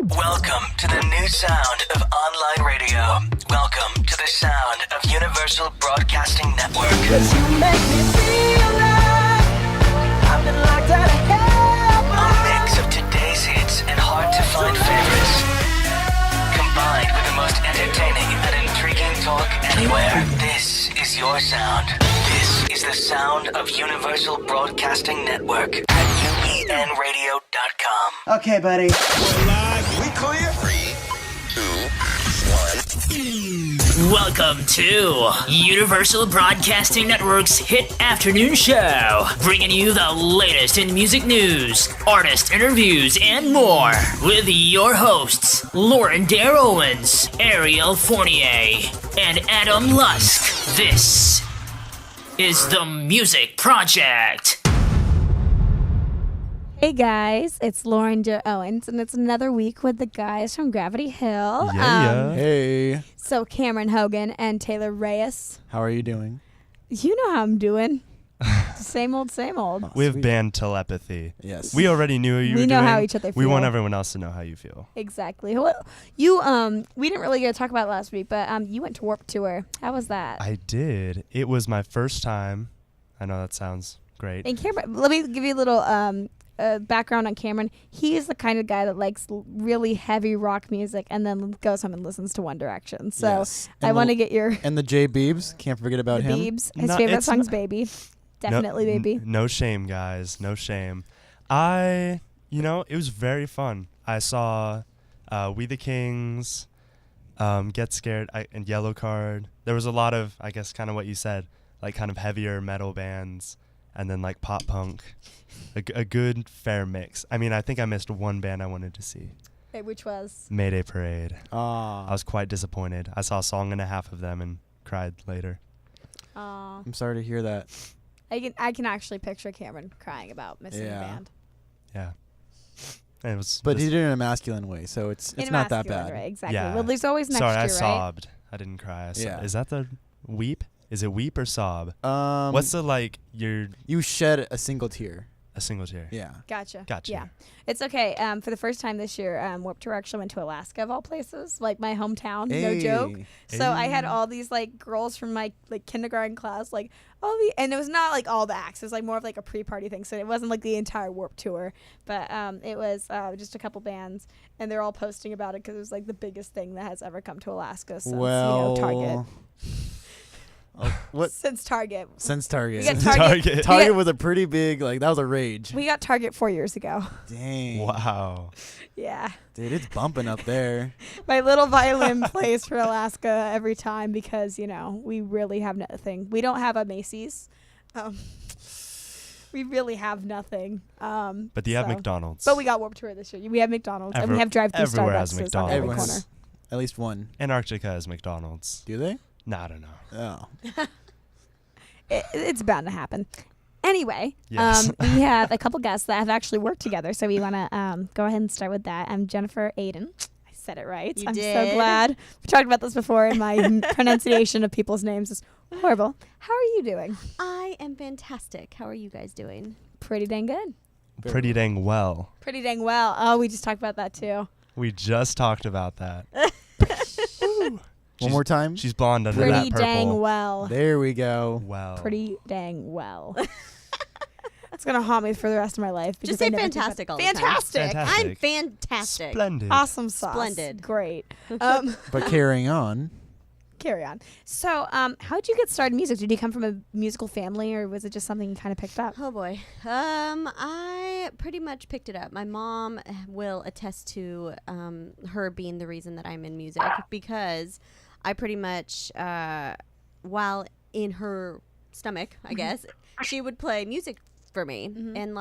Welcome to the new sound of online radio. Welcome to the sound of Universal Broadcasting Network. 'Cause you make me feel like I've been locked out of heaven. A mix of today's hits and hard-to-find favorites, combined with the most entertaining and intriguing talk anywhere. This is your sound. This is the sound of Universal Broadcasting Network at UBNradio.com. Okay, buddy. We're live. We clear? 3, 2, 1. Welcome to Universal Broadcasting Network's Hit Afternoon Show, bringing you the latest in music news, artist interviews, and more, with your hosts, Lauren Dair Owens, Ariel Fournier, and Adam Lusk. This is The Music Project. Hey guys, it's Lauren Dair Owens, and it's another week with the guys from Gravity Hill. Hey, So Cameron Hogan and Taylor Reyes. how are you doing? You know how I'm doing. Same old, same old. We have band telepathy. Yes. We already knew you were We doing. know how each other We feel. want everyone else to know how you feel. Exactly. Well, you we didn't really get to talk about it last week, but you went to Warped Tour. How was that? I did. It was my first time. I know that sounds great. And Cameron, let me give you a little background on Cameron. He is the kind of guy that likes really heavy rock music and then goes home and listens to One Direction. So Yes. I want to get your And the J Beebs, can't forget about the him. Biebs. His No, favorite it's song's Baby. Definitely Baby. No shame, guys. No shame. It was very fun. I saw We the Kings, Get Scared, and Yellow Card. There was a lot of, I guess, kind of what you said, like kind of heavier metal bands, and then like pop punk. A good, fair mix. I mean, I think I missed one band I wanted to see. Which was? Mayday Parade. Ah, I was quite disappointed. I saw a song and a half of them and cried later. I'm sorry to hear that. I can actually picture Cameron crying about missing the Yeah. band. Yeah. And it was But he just- did it in a masculine way, so it's In a not that masculine bad. way, exactly. Yeah. Well, there's always next Sorry, year, I right? sobbed. I didn't cry. Yeah. Is that the weep? Is it weep or sob? What's What's the you shed a single tear? a single tear? Yeah. Gotcha. Gotcha. Yeah. It's okay. For the first time this year, Warped Tour actually went to Alaska, of all places, like my hometown. No joke. Hey. So I had all these girls from my kindergarten class, and it was not all the acts. It was more of a pre-party thing. So it wasn't the entire Warped Tour, but it was just a couple bands, and they're all posting about it because it was the biggest thing that has ever come to Alaska since Target. Oh, what? Since Target. Since Target. We got Target. Target was a pretty big, that was a rage. We got Target 4 years ago. Dang. Wow. Yeah. Dude, it's bumping up there. My little violin plays for Alaska every time because, we really have nothing. We don't have a Macy's. We really have nothing. But you have McDonald's. But we got Warped Tour this year. We have McDonald's and we have drive-thru everywhere has Starbucks on McDonald's. every Everyone corner. has at least one. Antarctica has McDonald's. Do they? No, I don't know. Oh. It's bound to happen. Anyway, Yes. we have a couple guests that have actually worked together, so we want to go ahead and start with that. I'm Jennifer Adan. I said it right. You I'm did. so glad. We talked about this before, and my pronunciation of people's names is horrible. How are you doing? I am fantastic. How are you guys doing? Pretty dang good. Pretty dang well. Pretty dang well. Oh, we just talked about that too. We just talked about that. One more time. She's blonde under Pretty that purple. dang well. There we go. Well. Pretty dang well. It's gonna haunt me for the rest of my life. Just because say I never think fantastic about- all the time. Fantastic. Fantastic. I'm fantastic. Splendid. Awesome sauce. Splendid. Great. But carrying on. Carry on. So, how'd you get started in music? Did you come from a musical family, or was it just something you kind of picked up? Oh boy. I pretty much picked it up. My mom will attest to her being the reason that I'm in music because I pretty much, while in her stomach, I guess, she would play music for me, and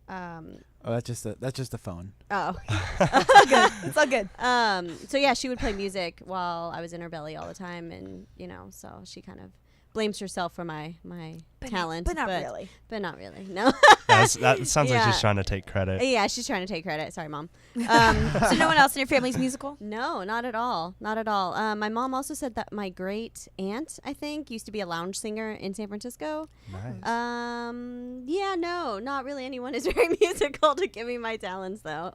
Oh, that's just the phone. oh. It's all good. So yeah, she would play music while I was in her belly all the time, and so she kind of blames herself for my talent, but not really. But not really. No. That sounds like Yeah. she's trying to take credit. Yeah, she's trying to take credit. Sorry, Mom. So no one else in your family's musical? No, not at all. Not at all. My mom also said that my great aunt, I think, used to be a lounge singer in San Francisco. Nice. Yeah, no, not really anyone is very musical to give me my talents, though.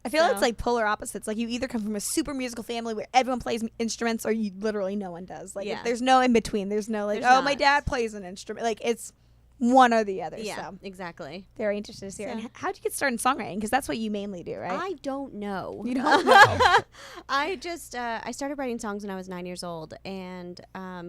I feel So- it's like polar opposites. Like you either come from a super musical family where everyone plays instruments, or you literally no one does. Like Yeah. there's no in between. There's no like, There's my not. dad plays an instrument. Like it's one or the other. Yeah, So exactly. very interested to hear. So- And how'd you get started in songwriting? Because that's what you mainly do, right? I don't know. You don't know. I just I started writing songs when I was 9 years old, and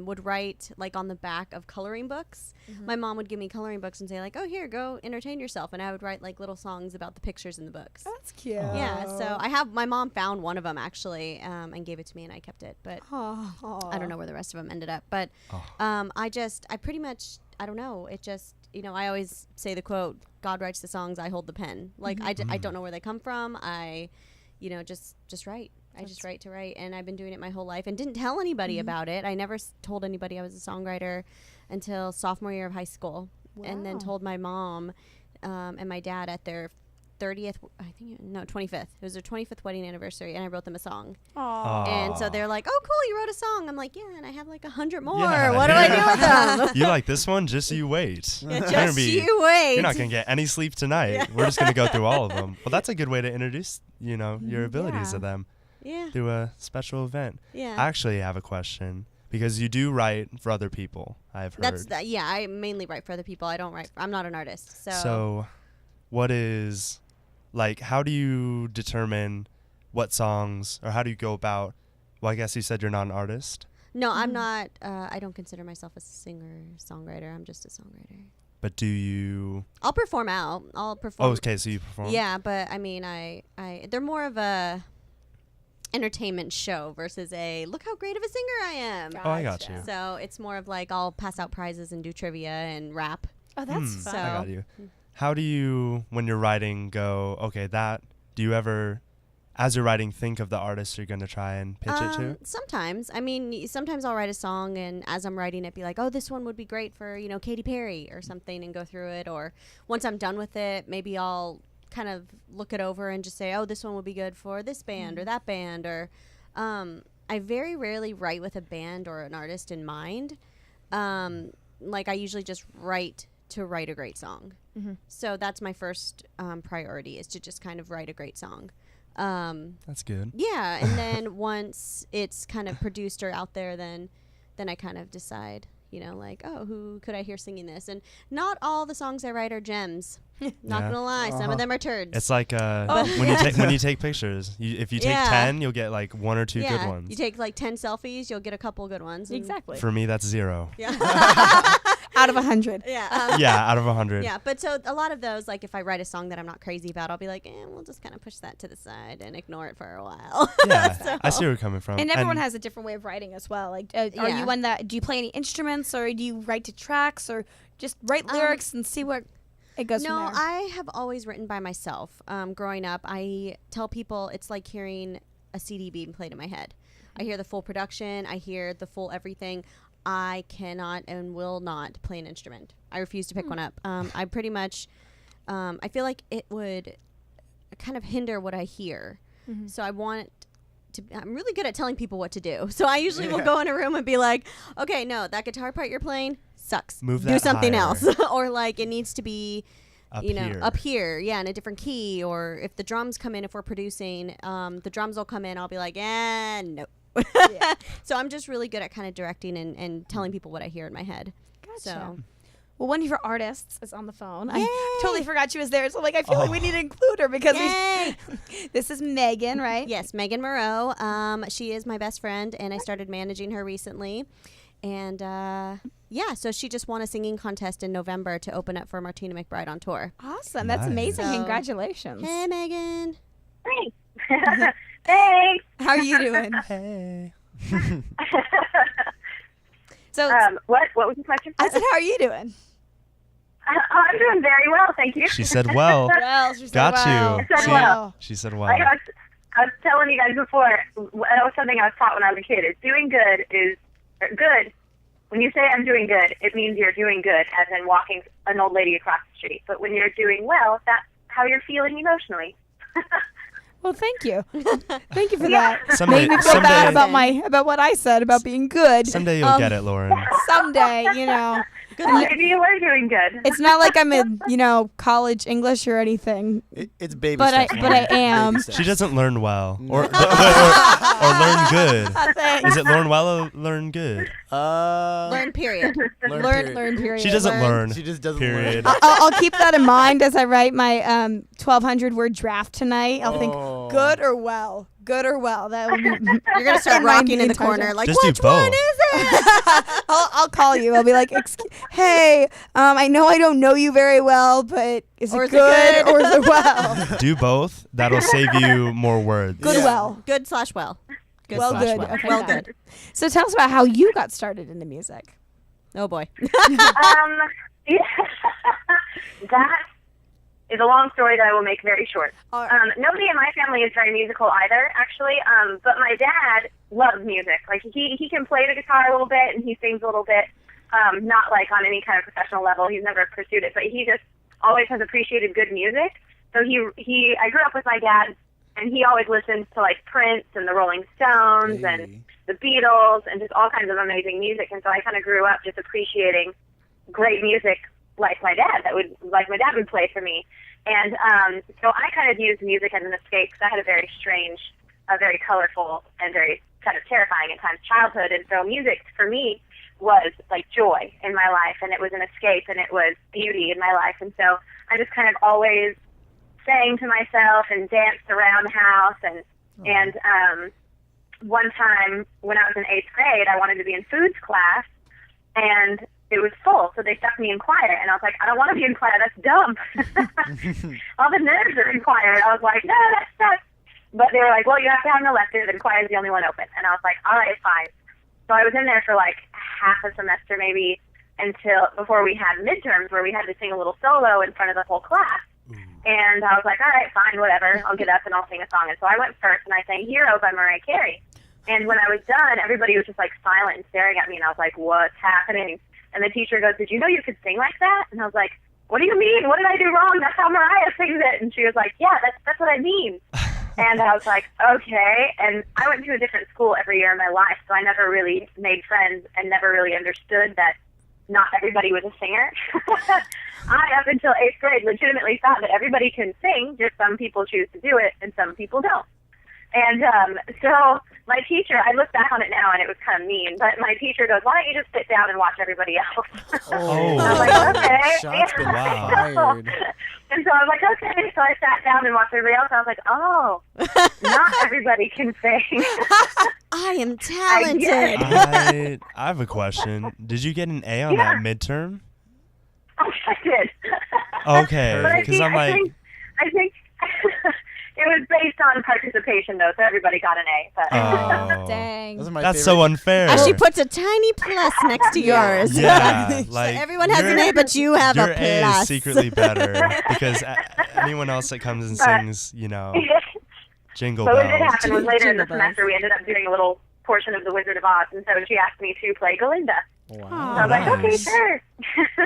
would write like on the back of coloring books. My mom would give me coloring books and say like, "Oh, here, go entertain yourself," and I would write like little songs about the pictures in the books. That's cute. Yeah, so I have my mom found one of them actually and gave it to me, and I kept it, but I don't know where the rest of them ended up. But I pretty much, I don't know. It just, I always say the quote, God writes the songs, I hold the pen. Like, I don't know where they come from. I, just write. I just write to write. And I've been doing it my whole life and didn't tell anybody about it. I never told anybody I was a songwriter until sophomore year of high school. And then told my mom and my dad at their 25th. It was their 25th wedding anniversary, and I wrote them a song. Aw. And so they're like, "Oh, cool, you wrote a song." I'm like, "Yeah, and I have like 100 more. Yeah. What do I do with them?" You like this one? Just you wait. Yeah, You're just you wait. You're not gonna get any sleep tonight. We're just gonna go through all of them. Well, that's a good way to introduce, your abilities to them Yeah. through a special event. Yeah. I actually have a question because you do write for other people. I've heard. Yeah, I mainly write for other people. I don't write. I'm not an artist. So, what is, how do you determine what songs, or how do you go about? Well, I guess you said you're not an artist, No, I'm not. I don't consider myself a singer, songwriter. I'm just a songwriter. but do you? I'll perform out. I'll perform. Oh, okay, so you perform. Yeah, but I mean, they're more of a entertainment show versus a look how great of a singer I am. Oh, I got you. So it's more of like I'll pass out prizes and do trivia and rap. Oh, that's So- fun. I got you. How do you, when you're writing, go, okay, do you ever, as you're writing, think of the artist you're going to try and pitch it to? Sometimes. I mean, sometimes I'll write a song and as I'm writing it, be like, oh, this one would be great for, Katy Perry or something, and go through it. Or once I'm done with it, maybe I'll kind of look it over and just say, oh, this one would be good for this band or that band. Or I very rarely write with a band or an artist in mind. I usually just write to write a great song. So that's my first priority, is to just kind of write a great song. That's good. Yeah, and then once it's kind of produced or out there, then I kind of decide, oh, who could I hear singing this? And not all the songs I write are gems. Not Yeah. gonna lie, some of them are turds. It's like when you take pictures, if you take Yeah. 10, you'll get like one or two good ones. You take like 10 selfies, you'll get a couple good ones. and- Exactly. For me, that's 0. Yeah. Out of 100. Yeah. Yeah, out of 100. Yeah, but so a lot of those, like if I write a song that I'm not crazy about, I'll be like, we'll just kind of push that to the side and ignore it for a while. Yeah, I see where you're coming from. And everyone has a different way of writing as well. Like, are Yeah. you one that, do you play any instruments, or do you write to tracks, or just write lyrics and see where it goes No, from there? I have always written by myself. Growing up, I tell people it's like hearing a CD being played in my head. I hear the full production. I hear the full everything. I cannot and will not play an instrument. I refuse to pick one up. I pretty much, I feel like it would kind of hinder what I hear. So I'm really good at telling people what to do. So I usually will go in a room and be like, okay, no, that guitar part you're playing sucks. Move Do that something higher. else. Or like it needs to be Up you know, here. up here, yeah, in a different key. Or if the drums come in, if we're producing, the drums will come in. I'll be like, no. So I'm just really good at kind of directing and telling people what I hear in my head. Gotcha. So Well, one of your artists is on the phone. I Yay! totally forgot she was there. So, I feel like we need to include her because Yay! this is Megan, right? Yes, Megan Moreaux. She is my best friend, and I started managing her recently. And so she just won a singing contest in November to open up for Martina McBride on tour. Awesome. That's Nice. amazing. So- Congratulations. Hey, Megan. Thanks. Thanks. How are you doing? Hey. So, What was the question? I said, how are you doing? I'm doing very well, thank you. She said, well. Well, she said, Got well. you. I said well. She said, Like well. I was telling you guys before, that was something I was taught when I was a kid. Is doing good is good when you say I'm doing good, it means you're doing good, as in walking an old lady across the street. But when you're doing well, that's how you're feeling emotionally. Well, thank you. Thank you for Yeah. that. Someday- Made me feel bad someday- about what I said about being good. Someday you'll get it, Lauren. Someday, you know. Maybe you were doing good. It's not like I'm in, college English or anything. It's baby But I- steps. but I am. Baby steps. She doesn't learn well, or learn good. Is it learn well or learn good? Learn period. Learn, period. She doesn't learn. She just doesn't period. learn. I'll keep that in mind as I write my 1,200 word draft tonight. I'll think good or well. Good or well. That would be, You're gonna start rocking in the corner like, Just do which one both. is it? I'll call you. I'll be like, hey, I know I don't know you very well, but is Or it is it good good? or is it well? Do both. That'll save you more words. Good Yeah. well. Good/well. Well, slash good. well. Okay, Well, got it. good. So tell us about how you got started into music. Oh boy. Yeah. That is a long story that I will make very short. Nobody in my family is very musical either, actually. But my dad loves music. Like he can play the guitar a little bit and he sings a little bit. Not like on any kind of professional level. He's never pursued it, but he just always has appreciated good music. So I grew up with my dad, and he always listens to like Prince and the Rolling Stones and the Beatles and just all kinds of amazing music. And so I kind of grew up just appreciating great music like my dad would play for me. And so I kind of used music as an escape because I had a very strange, very colorful, and very kind of terrifying at times childhood. And so music for me was like joy in my life, and it was an escape, and it was beauty in my life. And so I just kind of always sang to myself and danced around the house. And one time when I was in 8th grade, I wanted to be in foods class, and it was full, so they stuck me in choir, and I was like, I don't want to be in choir, that's dumb. All the nerds are in choir, and I was like, no, that's sucks. But they were like, well, you have to have an elective, and choir is the only one open. And I was like, all right, fine. So I was in there for like half a semester maybe before we had midterms where we had to sing a little solo in front of the whole class. And I was like, all right, fine, whatever. I'll get up and I'll sing a song. And so I went first, and I sang Hero by Mariah Carey. And when I was done, everybody was just like silent and staring at me, and I was like, what's happening? And the teacher goes, did you know you could sing like that? And I was like, what do you mean? What did I do wrong? That's how Mariah sings it. And she was like, yeah, that's what I mean. And I was like, okay. And I went to a different school every year in my life, so I never really made friends and never really understood that not everybody was a singer. I, up until 8th grade, legitimately thought that everybody can sing, just some people choose to do it and some people don't. And so my teacher, I look back on it now and it was kind of mean, but my teacher goes, why don't you just sit down and watch everybody else? Oh. I was like, okay. Shots been Wow. fired. And so I was like, okay. So I sat down and watched everybody else. And I was like, oh, not everybody can sing. I am talented. I have a question. Did you get an A on that midterm? I did. Okay, But I because think, I'm like, I think it was based on participation, though, so everybody got an A. But oh, Dang. Those are my that's favorite. so unfair. She puts a tiny plus next to yours. Yeah, So like everyone has an your- A, but you have your a A plus. is secretly better because anyone else that comes and sings, jingle so what bells. did happen was later in the Jingle bells. semester we ended up doing a little portion of The Wizard of Oz, and so she asked me to play Glinda. Wow. So I was like, okay, Nice. sure.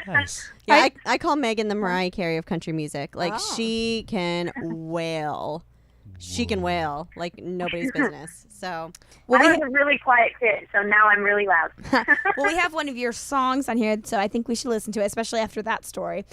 Nice. Yeah, I call Megan the Mariah Carey of country music. Like, Oh. she can wail. She can wail like nobody's business. So, Well, I we, was a really quiet kid, so now I'm really loud. well, we have one of your songs on here, so I think we should listen to it, especially after that story.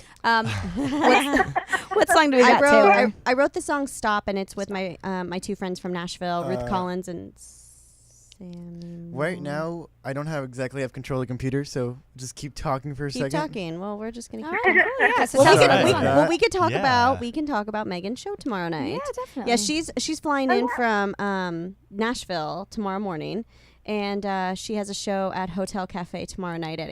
What song do we got, Taylor? I wrote the song "Stop," and it's with my my two friends from Nashville, Ruth Collins and Sam. Right now, I don't have control of the computer, so just keep talking for a Keep second. talking. Well, we're just gonna keep. Oh, yeah, so Well, tell we us could, about we, it. well, we could talk Yeah. about Megan's show tomorrow night. Yeah, definitely. Yeah, she's flying in from Nashville tomorrow morning, and she has a show at Hotel Cafe tomorrow night at